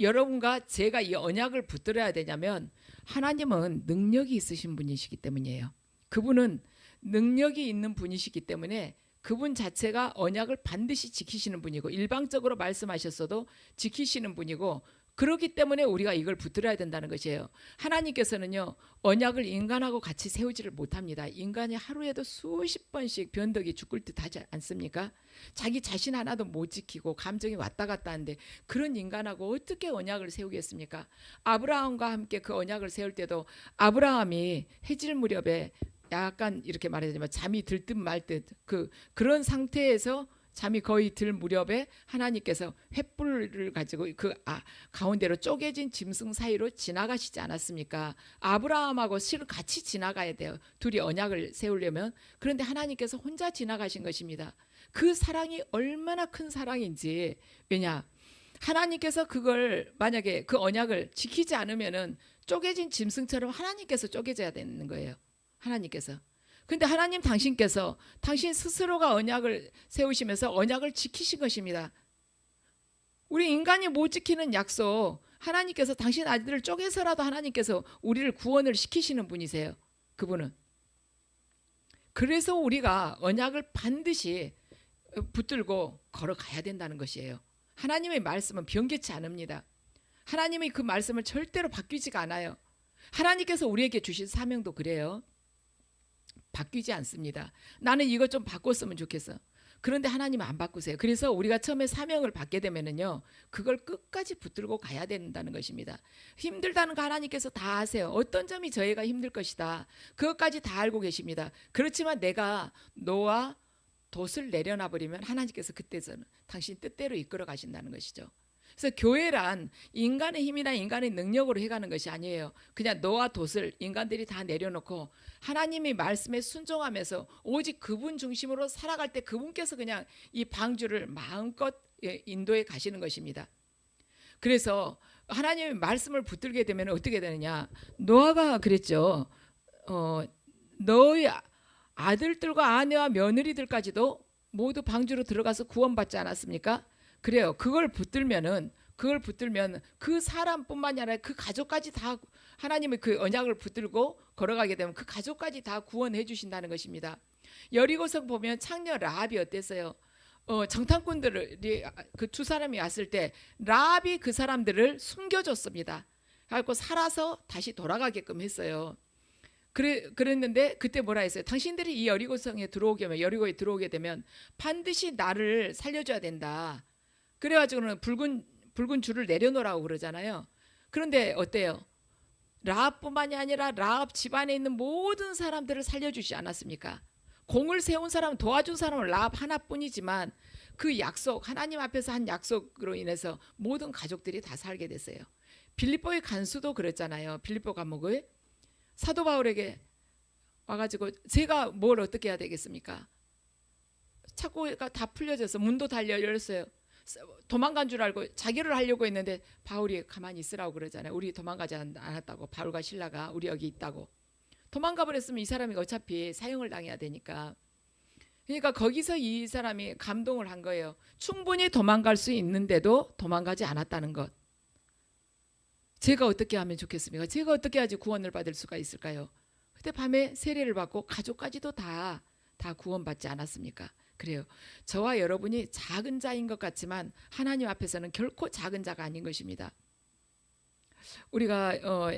S1: 여러분과 제가 이 언약을 붙들어야 되냐면 하나님은 능력이 있으신 분이시기 때문이에요. 그분은 능력이 있는 분이시기 때문에 그분 자체가 언약을 반드시 지키시는 분이고 일방적으로 말씀하셨어도 지키시는 분이고, 그렇기 때문에 우리가 이걸 붙들어야 된다는 것이에요. 하나님께서는요, 언약을 인간하고 같이 세우지를 못합니다. 인간이 하루에도 수십 번씩 변덕이 죽을 듯 하지 않습니까? 자기 자신 하나도 못 지키고 감정이 왔다 갔다 하는데 그런 인간하고 어떻게 언약을 세우겠습니까? 아브라함과 함께 그 언약을 세울 때도 아브라함이 해질 무렵에 약간 이렇게 말하자면 잠이 들 듯 말 듯 그런 상태에서 잠이 거의 들 무렵에 하나님께서 횃불을 가지고 가운데로 쪼개진 짐승 사이로 지나가시지 않았습니까? 아브라함하고 실은 같이 지나가야 돼요. 둘이 언약을 세우려면. 그런데 하나님께서 혼자 지나가신 것입니다. 그 사랑이 얼마나 큰 사랑인지. 왜냐? 하나님께서 그걸 만약에 그 언약을 지키지 않으면은 쪼개진 짐승처럼 하나님께서 쪼개져야 되는 거예요. 하나님께서. 근데 하나님 당신께서 당신 스스로가 언약을 세우시면서 언약을 지키신 것입니다. 우리 인간이 못 지키는 약속, 하나님께서 당신 아들을 쪼개서라도 하나님께서 우리를 구원을 시키시는 분이세요. 그분은. 그래서 우리가 언약을 반드시 붙들고 걸어가야 된다는 것이에요. 하나님의 말씀은 변개치 않습니다. 하나님의 그 말씀은 절대로 바뀌지가 않아요. 하나님께서 우리에게 주신 사명도 그래요. 바뀌지 않습니다. 나는 이것 좀 바꿨으면 좋겠어. 그런데 하나님은 안 바꾸세요. 그래서 우리가 처음에 사명을 받게 되면은요, 그걸 끝까지 붙들고 가야 된다는 것입니다. 힘들다는 거 하나님께서 다 아세요. 어떤 점이 저희가 힘들 것이다, 그것까지 다 알고 계십니다. 그렇지만 내가 너와 돛을 내려놔 버리면 하나님께서 그때서는 당신 뜻대로 이끌어 가신다는 것이죠. 그래서 교회란 인간의 힘이나 인간의 능력으로 해가는 것이 아니에요. 그냥 너와 돛을 인간들이 다 내려놓고 하나님의 말씀에 순종하면서 오직 그분 중심으로 살아갈 때 그분께서 그냥 이 방주를 마음껏 인도해 가시는 것입니다. 그래서 하나님의 말씀을 붙들게 되면 어떻게 되느냐, 노아가 그랬죠. 너의 아들들과 아내와 며느리들까지도 모두 방주로 들어가서 구원받지 않았습니까? 그래요. 그걸 붙들면 그 사람뿐만이 아니라 그 가족까지 다 하나님의 그 언약을 붙들고 걸어가게 되면 그 가족까지 다 구원해 주신다는 것입니다. 여리고성 보면 창녀 라합이 어땠어요? 정탐꾼들이 그 두 사람이 왔을 때 라합이 그 사람들을 숨겨줬습니다. 그래서 살아서 다시 돌아가게끔 했어요. 그랬는데 그때 뭐라 했어요? 당신들이 이 여리고에 들어오게 되면 반드시 나를 살려줘야 된다. 그래가지고는 붉은 줄을 내려놓으라고 그러잖아요. 그런데 어때요? 라합뿐만이 아니라 라합 집안에 있는 모든 사람들을 살려주지 않았습니까? 공을 세운 사람, 도와준 사람은 라합 하나뿐이지만 그 약속, 하나님 앞에서 한 약속으로 인해서 모든 가족들이 다 살게 됐어요. 빌립보의 간수도 그랬잖아요. 빌립보 감옥을 사도 바울에게 와가지고 제가 뭘 어떻게 해야 되겠습니까? 차고가 다 풀려져서 문도 다 열렸어요. 도망간 줄 알고 자기를 하려고 했는데 바울이 가만히 있으라고 그러잖아요. 우리 도망가지 않았다고. 바울과 신라가 우리 여기 있다고. 도망가 버렸으면 이 사람이 어차피 사형을 당해야 되니까. 그러니까 거기서 이 사람이 감동을 한 거예요. 충분히 도망갈 수 있는데도 도망가지 않았다는 것. 제가 어떻게 하면 좋겠습니까? 제가 어떻게 해야지 구원을 받을 수가 있을까요? 그때 밤에 세례를 받고 가족까지도 다 구원받지 않았습니까? 그래요. 저와 여러분이 작은 자인 것 같지만 하나님 앞에서는 결코 작은 자가 아닌 것입니다. 우리가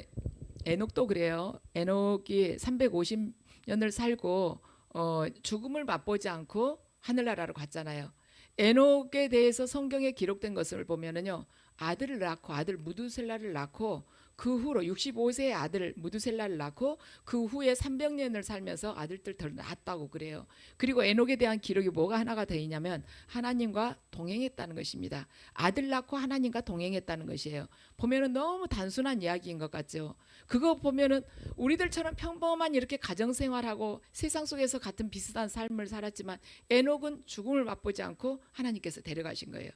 S1: 에녹도 그래요. 에녹이 350년을 살고 죽음을 맛보지 않고 하늘나라로 갔잖아요. 에녹에 대해서 성경에 기록된 것을 보면은요, 아들을 낳고 아들 무두셀라를 낳고 그 후로 65세의 아들 무두셀라를 낳고 그 후에 300년을 살면서 아들들 더 낳았다고 그래요. 그리고 에녹에 대한 기록이 뭐가 하나가 더 있냐면 하나님과 동행했다는 것입니다. 아들 낳고 하나님과 동행했다는 것이에요. 보면은 너무 단순한 이야기인 것 같죠. 그거 보면은 우리들처럼 평범한 이렇게 가정생활하고 세상 속에서 같은 비슷한 삶을 살았지만 에녹은 죽음을 맛보지 않고 하나님께서 데려가신 거예요.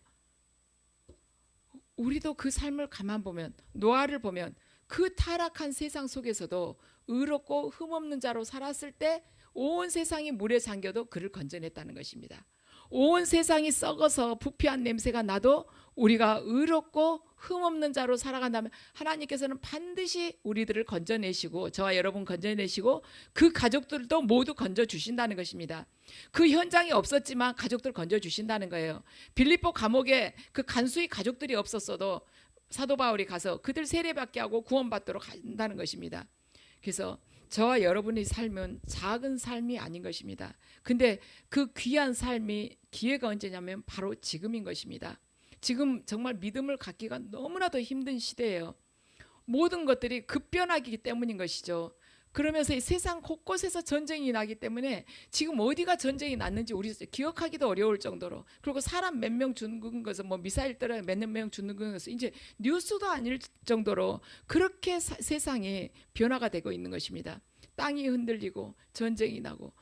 S1: 우리도 그 삶을 가만 보면, 노아를 보면 그 타락한 세상 속에서도 의롭고 흠없는 자로 살았을 때 온 세상이 물에 잠겨도 그를 건져냈다는 것입니다. 온 세상이 썩어서 부패한 냄새가 나도 우리가 의롭고 흠없는 자로 살아간다면 하나님께서는 반드시 우리들을 건져내시고, 저와 여러분 건져내시고 그 가족들도 모두 건져주신다는 것입니다. 그 현장이 없었지만 가족들 건져주신다는 거예요. 빌립보 감옥에 그 간수의 가족들이 없었어도 사도 바울이 가서 그들 세례받게 하고 구원받도록 한다는 것입니다. 그래서 저와 여러분의 삶은 작은 삶이 아닌 것입니다. 근데 그 귀한 삶이 기회가 언제냐면 바로 지금인 것입니다. 지금 정말 믿음을 갖기가 너무나도 힘든 시대예요. 모든 것들이 급변하기 때문인 것이죠. 그러면서 이 세상 곳곳에서 전쟁이 나기 때문에 지금 어디가 전쟁이 났는지 우리 기억하기도 어려울 정도로, 그리고 사람 몇 명 죽는 것은 뭐 미사일 때려 몇 명 죽는 것은 이제 뉴스도 아닐 정도로 그렇게 세상이 변화가 되고 있는 것입니다. 땅이 흔들리고 전쟁이 나고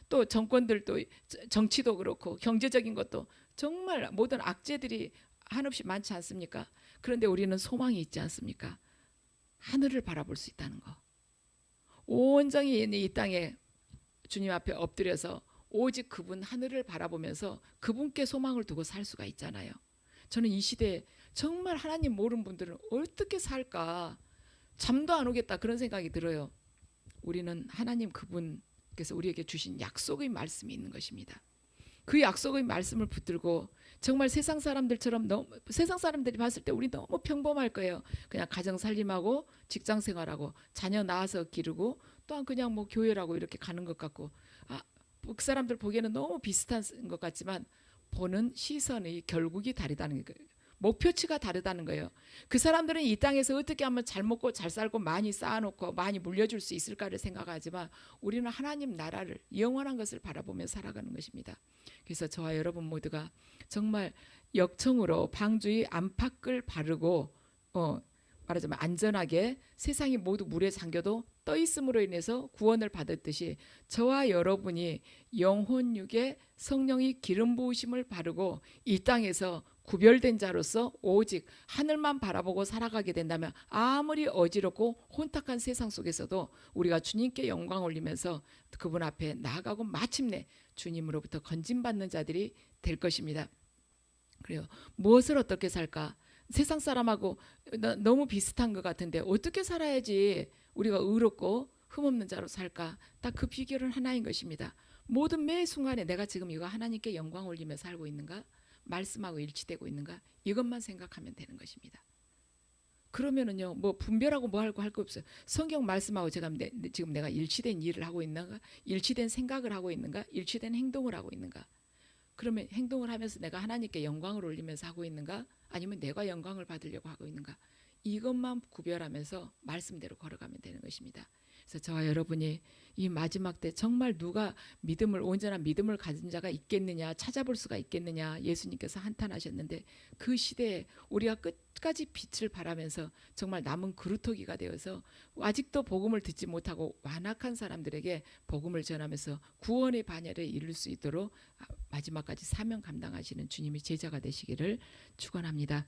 S1: 또 정권들도, 정치도 그렇고 경제적인 것도 정말 모든 악재들이 한없이 많지 않습니까? 그런데 우리는 소망이 있지 않습니까? 하늘을 바라볼 수 있다는 거. 온전히 이 땅에 주님 앞에 엎드려서 오직 그분 하늘을 바라보면서 그분께 소망을 두고 살 수가 있잖아요. 저는 이 시대에 정말 하나님 모르는 분들은 어떻게 살까, 잠도 안 오겠다 그런 생각이 들어요. 우리는 하나님 그분께서 우리에게 주신 약속의 말씀이 있는 것입니다. 그 약속의 말씀을 붙들고 정말 세상 사람들처럼 세상 사람들이 봤을 때 우리 너무 평범할 거예요. 그냥 가정 살림하고 직장 생활하고 자녀 낳아서 기르고 또한 그냥 뭐 교회라고 이렇게 가는 것 같고, 그 사람들 보기에는 너무 비슷한 것 같지만 보는 시선의 결국이 다르다는 거예요. 목표치가 다르다는 거예요. 그 사람들은 이 땅에서 어떻게 하면 잘 먹고 잘 살고 많이 쌓아놓고 많이 물려줄 수 있을까를 생각하지만 우리는 하나님 나라를, 영원한 것을 바라보며 살아가는 것입니다. 그래서 저와 여러분 모두가 정말 역청으로 방주의 안팎을 바르고 말하자면 안전하게 세상이 모두 물에 잠겨도 떠 있음으로 인해서 구원을 받았듯이 저와 여러분이 영혼 육에 성령의 기름 부으심을 바르고 이 땅에서 구별된 자로서 오직 하늘만 바라보고 살아가게 된다면 아무리 어지럽고 혼탁한 세상 속에서도 우리가 주님께 영광 올리면서 그분 앞에 나아가고 마침내 주님으로부터 건진받는 자들이 될 것입니다. 그래요. 무엇을 어떻게 살까? 세상 사람하고 너무 비슷한 것 같은데 어떻게 살아야지 우리가 의롭고 흠없는 자로 살까? 딱 그 비결은 하나인 것입니다. 모든 매 순간에 내가 지금 이거 하나님께 영광 올리며 살고 있는가? 말씀하고 일치되고 있는가? 이것만 생각하면 되는 것입니다. 그러면은요, 뭐 분별하고 뭐 할 거 없어요. 성경 말씀하고 지금 내가 일치된 일을 하고 있는가? 일치된 생각을 하고 있는가? 일치된 행동을 하고 있는가? 그러면 행동을 하면서 내가 하나님께 영광을 올리면서 하고 있는가? 아니면 내가 영광을 받으려고 하고 있는가? 이것만 구별하면서 말씀대로 걸어가면 되는 것입니다. 그래서 저와 여러분이 이 마지막 때 정말 누가 온전한 믿음을 가진 자가 있겠느냐, 찾아볼 수가 있겠느냐, 예수님께서 한탄하셨는데 그 시대에 우리가 끝까지 빛을 발하면서 정말 남은 그루터기가 되어서 아직도 복음을 듣지 못하고 완악한 사람들에게 복음을 전하면서 구원의 반열에 이룰 수 있도록 마지막까지 사명 감당하시는 주님의 제자가 되시기를 축원합니다.